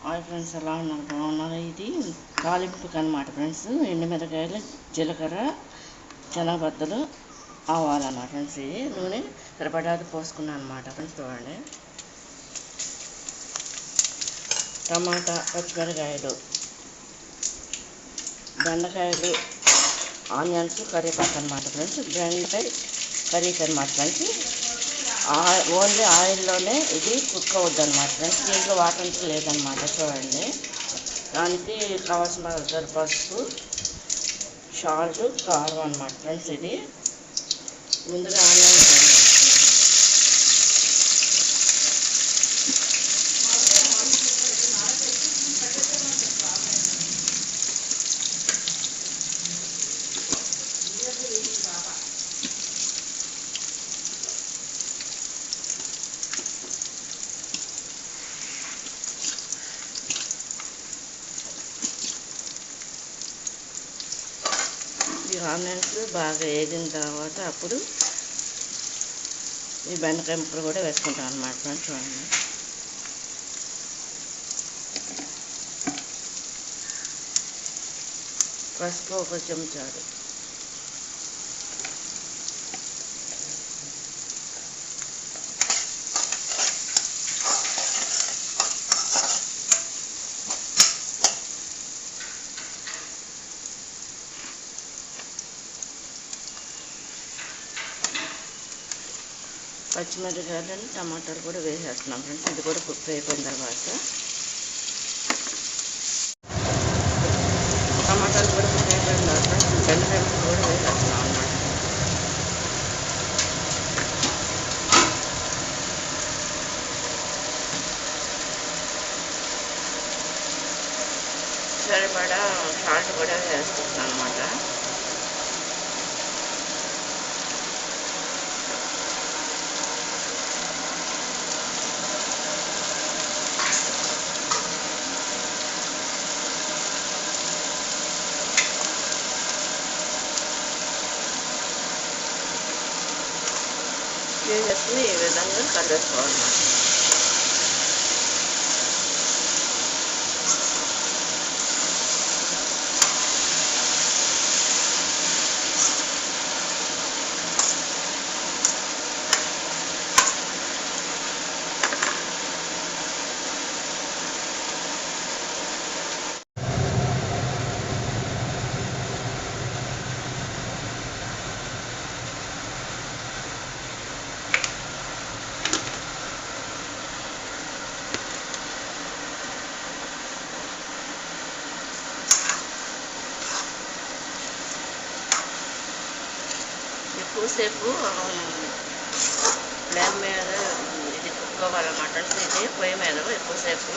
Hi friends, ఎలా ఉన్నారు? బాగున్నారు. ఇది తాలింపుకి అనమాట ఫ్రెండ్స్. ఎండుమిరకాయలు, జీలకర్ర, శనగబద్దలు, ఆవాలన్నమాట ఫ్రెండ్స్. ఇది నూనె సరిపడాది పోసుకున్నాను అనమాట ఫ్రెండ్స్. చూడండి, టమాటా, పచ్చిమిరకాయలు, బెండకాయలు, ఆనియన్స్, కరివేపాకు అనమాట ఫ్రెండ్స్. బెండకాయ కర్రీకి అనమాట ఫ్రెండ్స్. ఓన్లీ ఆయిల్లోనే ఇది కుక్ అవుద్ది అనమాట ఫ్రెండ్స్. దీంట్లో వాటర్ లేదనమాట. చూడండి, దానికి కావాల్సిన పసుపు, సాల్ట్, కారం అనమాట ఫ్రెండ్స్. ఇది ముందుగా ఆనియన్ ఈ ఆనియన్స్ బాగా వేగిన తర్వాత అప్పుడు ఈ బెండకాయ ముక్కలు కూడా వేసుకుంటాం అన్నమాట ఫ్రెండ్స్. చూడండి, పసుపు ఒక చెంచాడు, పచ్చిమిరపకాయలు, టమాటాలు కూడా వేసేస్తున్నాం ఫ్రెండ్స్. ఇది కూడా కుక్ అయిపోయిన తర్వాత టమాటాలు కూడా కుక్ అయిపోయిన తర్వాత బెండకాయలు కూడా వేసేస్తున్నాం అన్నమాట. సరిపడా సాల్ట్ కూడా వేస్తున్నాం అన్నమాట. వేసుకుని ఈ విధంగా కలిపేసుకోవాలన్నమాట. ఎక్కువసేపు ఫ్లేమ్ మీద ఇది కుక్ అవ్వాలన్నమాట. ఇది పొయ్యి మీద ఎక్కువసేపు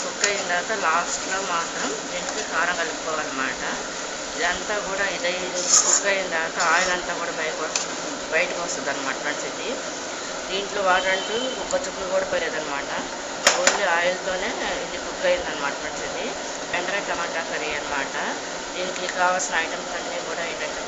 కుక్ అయిన తర్వాత లాస్ట్లో మాత్రం దీనికి కారం కలుపుకోవాలన్నమాట. ఇదంతా కూడా ఇది కుక్ అయిన తర్వాత ఆయిల్ అంతా కూడా బయటకు వస్తుంది అనమాట ఫ్రెండ్స్. ఇది దీంట్లో వాటర్ అంటూ ఒక్క చుక్కలు కూడా పోయేదన్నమాట. ఓన్లీ ఆయిల్తోనే ఇది కుక్ అయిందనమాట ఫ్రెండ్స్. ఇది బెండకాయ టమాటా కర్రీ అనమాట. దీనికి కావాల్సిన ఐటమ్స్ అన్నీ కూడా ఏంటంటే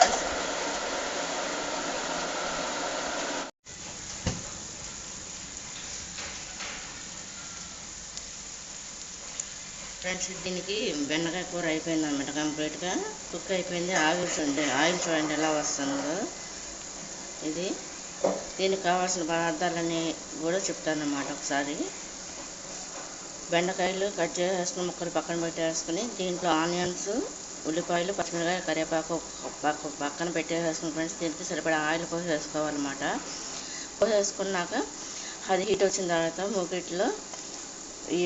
ఫ్రెండ్స్, దీనికి బెండకాయ కూర అయిపోయింది అనమాట. కంప్లీట్గా కుక్ అయిపోయింది. ఆయిల్ చూడండి ఎలా వస్తుందో. ఇది దీనికి కావాల్సిన పదార్థాలన్నీ కూడా చెప్తానమాట ఒకసారి. బెండకాయలు కట్ చేసుకుని ముక్కలు పక్కన పెట్టేసుకుని దీంట్లో ఆనియన్స్, ఉల్లిపాయలు, పచ్చిమిరకాయ, కరివేపాకు పక్కన పెట్టేసుకుని ఫ్రెండ్స్. దీనికి సరిపడా ఆయిల్ పోసేసుకోవాలన్నమాట. పోసేసుకున్నాక అది హీట్ వచ్చిన తర్వాత మూకిట్లో ఈ